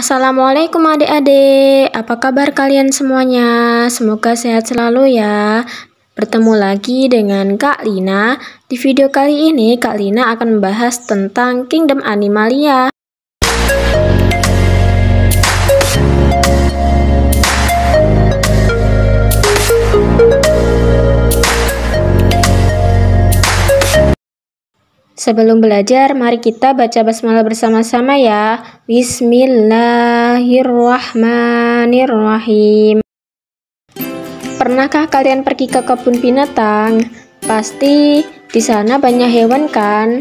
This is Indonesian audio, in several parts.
Assalamualaikum adik-adik, apa kabar kalian semuanya? Semoga sehat selalu ya. Bertemu lagi dengan Kak Lina. Di video kali ini Kak Lina akan membahas tentang Kingdom Animalia. Sebelum belajar, mari kita baca basmalah bersama-sama ya. Bismillahirrahmanirrahim. Pernahkah kalian pergi ke kebun binatang? Pasti di sana banyak hewan kan?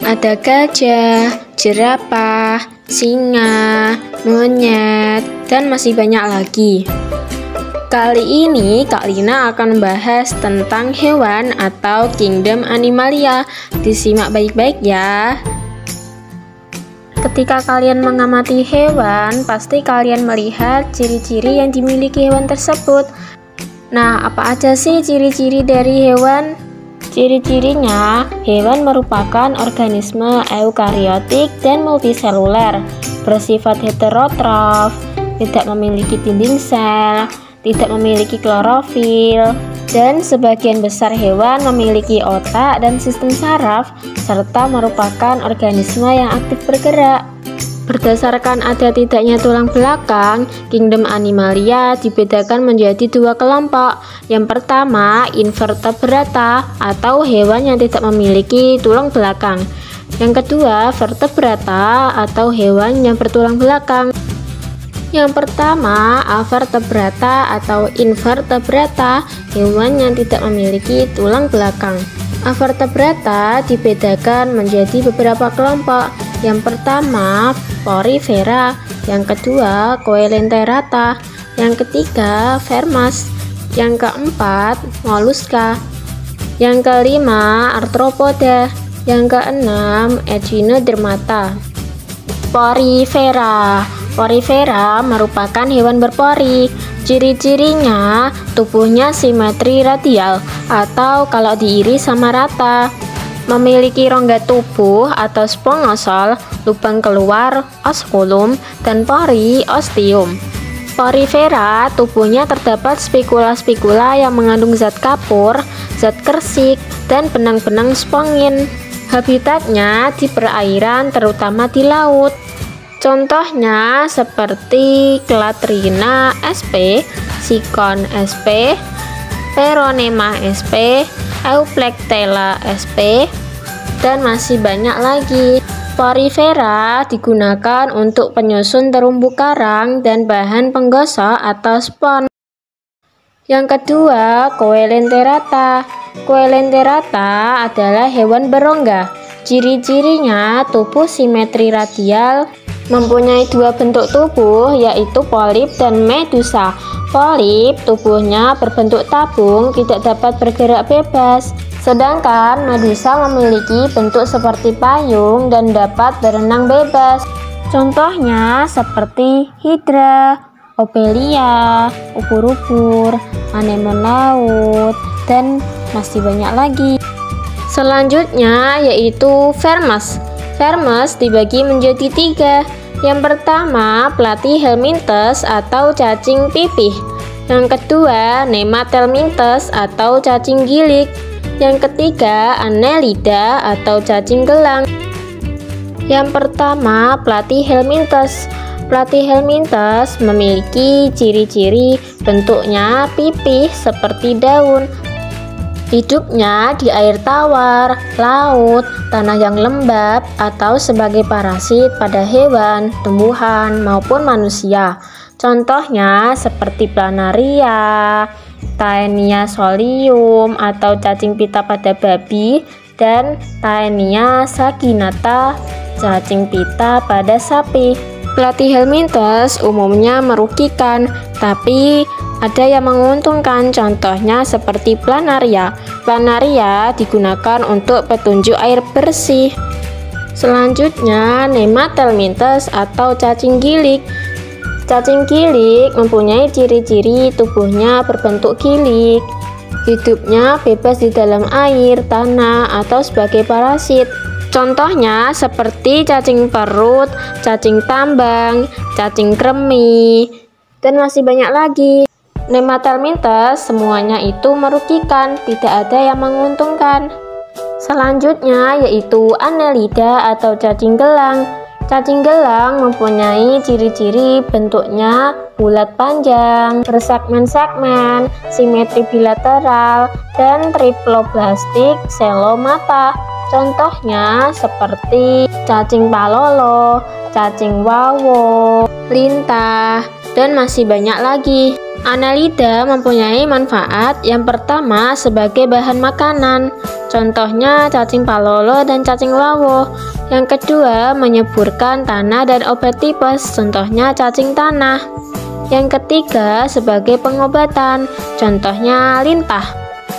Ada gajah, jerapah, singa, monyet, dan masih banyak lagi. Kali ini Kak Lina akan membahas tentang hewan atau Kingdom Animalia. Disimak baik-baik ya. Ketika kalian mengamati hewan, pasti kalian melihat ciri-ciri yang dimiliki hewan tersebut. Nah, apa aja sih ciri-ciri dari hewan? Ciri-cirinya, hewan merupakan organisme eukariotik dan multiseluler, bersifat heterotrof, tidak memiliki dinding sel, tidak memiliki klorofil, dan sebagian besar hewan memiliki otak dan sistem saraf, serta merupakan organisme yang aktif bergerak. Berdasarkan ada tidaknya tulang belakang, Kingdom Animalia dibedakan menjadi dua kelompok. Yang pertama, invertebrata atau hewan yang tidak memiliki tulang belakang. Yang kedua, vertebrata atau hewan yang bertulang belakang. Yang pertama, avertebrata atau invertebrata, hewan yang tidak memiliki tulang belakang. Avertebrata dibedakan menjadi beberapa kelompok. Yang pertama, porifera, yang kedua, coelenterata, yang ketiga, vermas, yang keempat, moluska, yang kelima, arthropoda, yang keenam, echinodermata. Porifera merupakan hewan berpori. Ciri-cirinya, tubuhnya simetri radial atau kalau diiris sama rata. Memiliki rongga tubuh atau spongosul, lubang keluar, osculum, dan pori, ostium. Porifera, tubuhnya terdapat spikula-spikula yang mengandung zat kapur, zat kersik, dan benang-benang spongin. Habitatnya di perairan, terutama di laut. Contohnya seperti Clatrina sp, Sikon sp, Peronema sp, Euplectella sp, dan masih banyak lagi. Porifera digunakan untuk penyusun terumbu karang dan bahan penggosok atau spons. Yang kedua, coelenterata. Coelenterata adalah hewan berongga. Ciri-cirinya, tubuh simetri radial, mempunyai dua bentuk tubuh yaitu polip dan medusa. Polip tubuhnya berbentuk tabung, tidak dapat bergerak bebas, sedangkan medusa memiliki bentuk seperti payung dan dapat berenang bebas. Contohnya seperti hidra, opelia, ubur-ubur, anemon laut, dan masih banyak lagi. Selanjutnya yaitu vermes. Vermes dibagi menjadi tiga. Yang pertama, platyhelminthes atau cacing pipih. Yang kedua, nematelminthes atau cacing gilik. Yang ketiga, annelida atau cacing gelang. Yang pertama, platyhelminthes. Platyhelminthes memiliki ciri-ciri bentuknya pipih seperti daun. Hidupnya di air tawar, laut, tanah yang lembab, atau sebagai parasit pada hewan, tumbuhan, maupun manusia. Contohnya seperti planaria, Taenia solium atau cacing pita pada babi, dan Taenia saginata, cacing pita pada sapi. Platyhelminthes umumnya merugikan, tapi ada yang menguntungkan, contohnya seperti planaria. Planaria digunakan untuk petunjuk air bersih. Selanjutnya, nematelminthes atau cacing gilik. Cacing gilik mempunyai ciri-ciri tubuhnya berbentuk gilik. Hidupnya bebas di dalam air, tanah, atau sebagai parasit. Contohnya seperti cacing perut, cacing tambang, cacing kremi, dan masih banyak lagi. Nematelmintes semuanya itu merugikan, tidak ada yang menguntungkan. Selanjutnya yaitu Annelida atau cacing gelang. Cacing gelang mempunyai ciri-ciri bentuknya bulat panjang, bersegmen-segmen, simetri bilateral, dan triploblastik selomata. Contohnya seperti cacing palolo, cacing wawo, lintah, dan masih banyak lagi. Annelida mempunyai manfaat yang pertama sebagai bahan makanan. Contohnya cacing palolo dan cacing wawo. Yang kedua menyuburkan tanah dan obat tipes. Contohnya cacing tanah. Yang ketiga sebagai pengobatan. Contohnya lintah.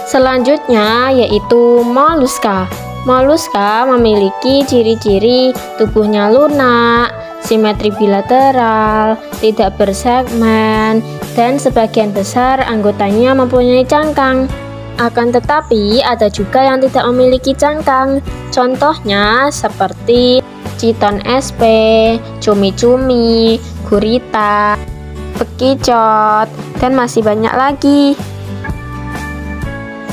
Selanjutnya yaitu moluska. Moluska memiliki ciri-ciri tubuhnya lunak, simetri bilateral, tidak bersegmen, dan sebagian besar anggotanya mempunyai cangkang. Akan tetapi ada juga yang tidak memiliki cangkang. Contohnya seperti Chiton sp, cumi-cumi, gurita, bekicot, dan masih banyak lagi.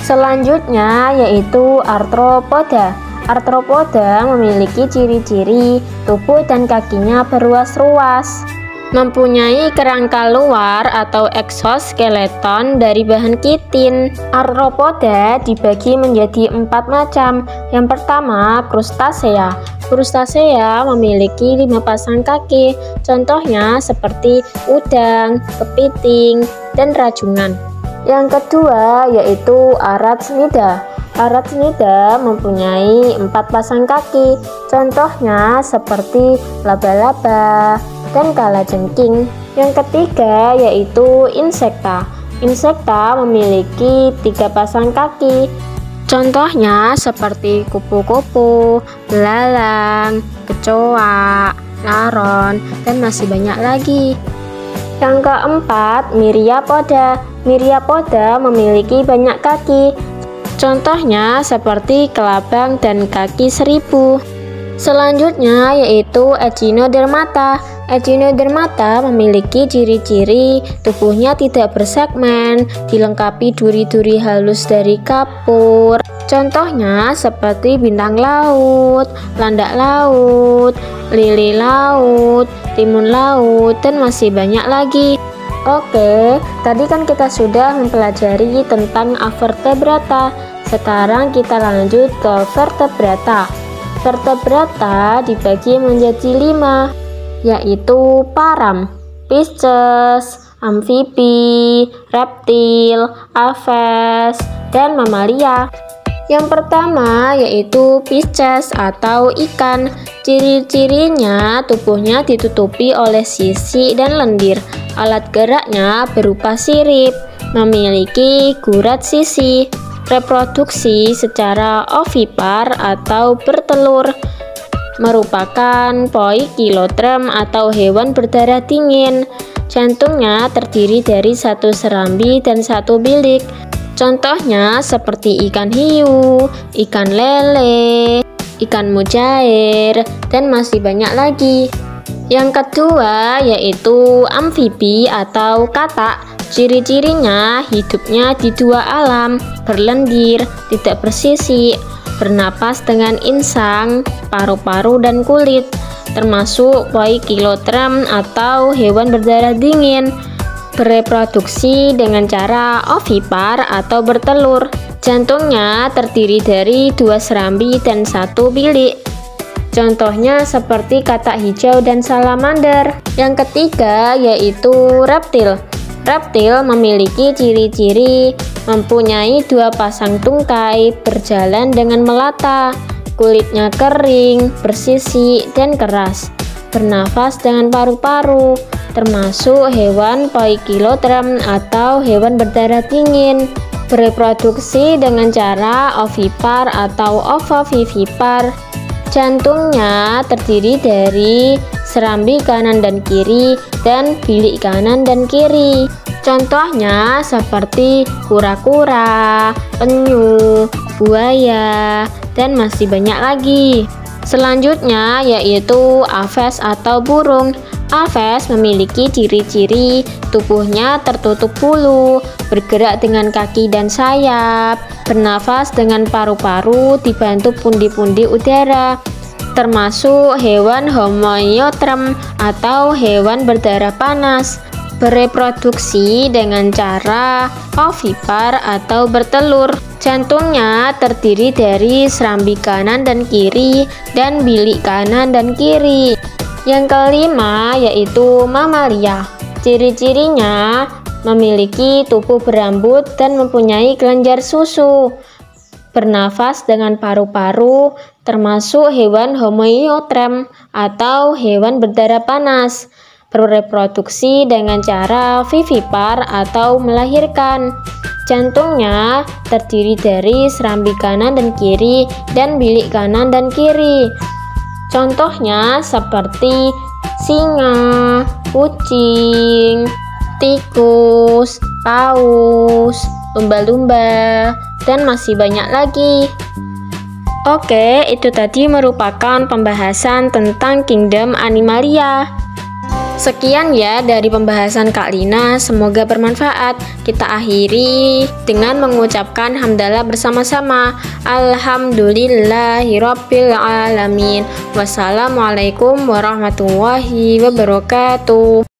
Selanjutnya yaitu arthropoda. Arthropoda memiliki ciri-ciri tubuh dan kakinya berruas-ruas, mempunyai kerangka luar atau eksoskeleton dari bahan kitin. Arthropoda dibagi menjadi 4 macam. Yang pertama, krustasea. Krustasea memiliki 5 pasang kaki. Contohnya seperti udang, kepiting, dan rajungan. Yang kedua yaitu Arachnida. Arachnida mempunyai 4 pasang kaki. Contohnya seperti laba-laba dan kalajengking. Yang ketiga yaitu Insecta. Insecta memiliki 3 pasang kaki. Contohnya seperti kupu-kupu, belalang, kecoa, laron, dan masih banyak lagi. Yang keempat, Myriapoda. Myriapoda memiliki banyak kaki. Contohnya seperti kelabang dan kaki seribu. Selanjutnya yaitu Echinodermata. Echinodermata memiliki ciri-ciri tubuhnya tidak bersegmen, dilengkapi duri-duri halus dari kapur. Contohnya seperti bintang laut, landak laut, lili laut, timun laut, dan masih banyak lagi. Oke, tadi kan kita sudah mempelajari tentang Avertebrata. Sekarang kita lanjut ke vertebrata. Vertebrata dibagi menjadi 5, yaitu param, Pisces, amfibi, reptil, aves, dan mamalia. Yang pertama yaitu Pisces atau ikan. Ciri-cirinya tubuhnya ditutupi oleh sisik dan lendir. Alat geraknya berupa sirip, memiliki gurat sisi. Reproduksi secara ovipar atau bertelur, merupakan poikilotrem atau hewan berdarah dingin. Jantungnya terdiri dari 1 serambi dan 1 bilik. Contohnya seperti ikan hiu, ikan lele, ikan mujair, dan masih banyak lagi. Yang kedua yaitu amfibi atau katak. Ciri-cirinya hidupnya di 2 alam, berlendir, tidak bersisik, bernapas dengan insang, paru-paru, dan kulit, termasuk poikilotrem atau hewan berdarah dingin. Bereproduksi dengan cara ovipar atau bertelur. Jantungnya terdiri dari 2 serambi dan 1 bilik. Contohnya seperti katak hijau dan salamander. Yang ketiga yaitu reptil. Reptil memiliki ciri-ciri mempunyai 2 pasang tungkai, berjalan dengan melata, kulitnya kering, bersisik, dan keras, bernafas dengan paru-paru, termasuk hewan poikilotrem atau hewan berdarah dingin. Bereproduksi dengan cara ovipar atau ovovivipar. Jantungnya terdiri dari serambi kanan dan kiri dan bilik kanan dan kiri. Contohnya seperti kura-kura, penyu, buaya, dan masih banyak lagi. Selanjutnya yaitu aves atau burung. Aves memiliki ciri-ciri tubuhnya tertutup bulu, bergerak dengan kaki dan sayap, bernafas dengan paru-paru dibantu pundi-pundi udara, termasuk hewan homoiotrem atau hewan berdarah panas, bereproduksi dengan cara ovipar atau bertelur. Jantungnya terdiri dari serambi kanan dan kiri dan bilik kanan dan kiri. Yang kelima yaitu mamalia. Ciri-cirinya memiliki tubuh berambut dan mempunyai kelenjar susu, bernafas dengan paru-paru, termasuk hewan homoiotrem atau hewan berdarah panas, bereproduksi dengan cara vivipar atau melahirkan. Jantungnya terdiri dari serambi kanan dan kiri dan bilik kanan dan kiri. Contohnya seperti singa, kucing, tikus, paus, lumba-lumba, dan masih banyak lagi. Oke, itu tadi merupakan pembahasan tentang Kingdom Animalia. Sekian ya dari pembahasan Kak Lina, semoga bermanfaat. Kita akhiri dengan mengucapkan hamdalah bersama-sama. Alhamdulillahirabbil alamin. Wassalamualaikum warahmatullahi wabarakatuh.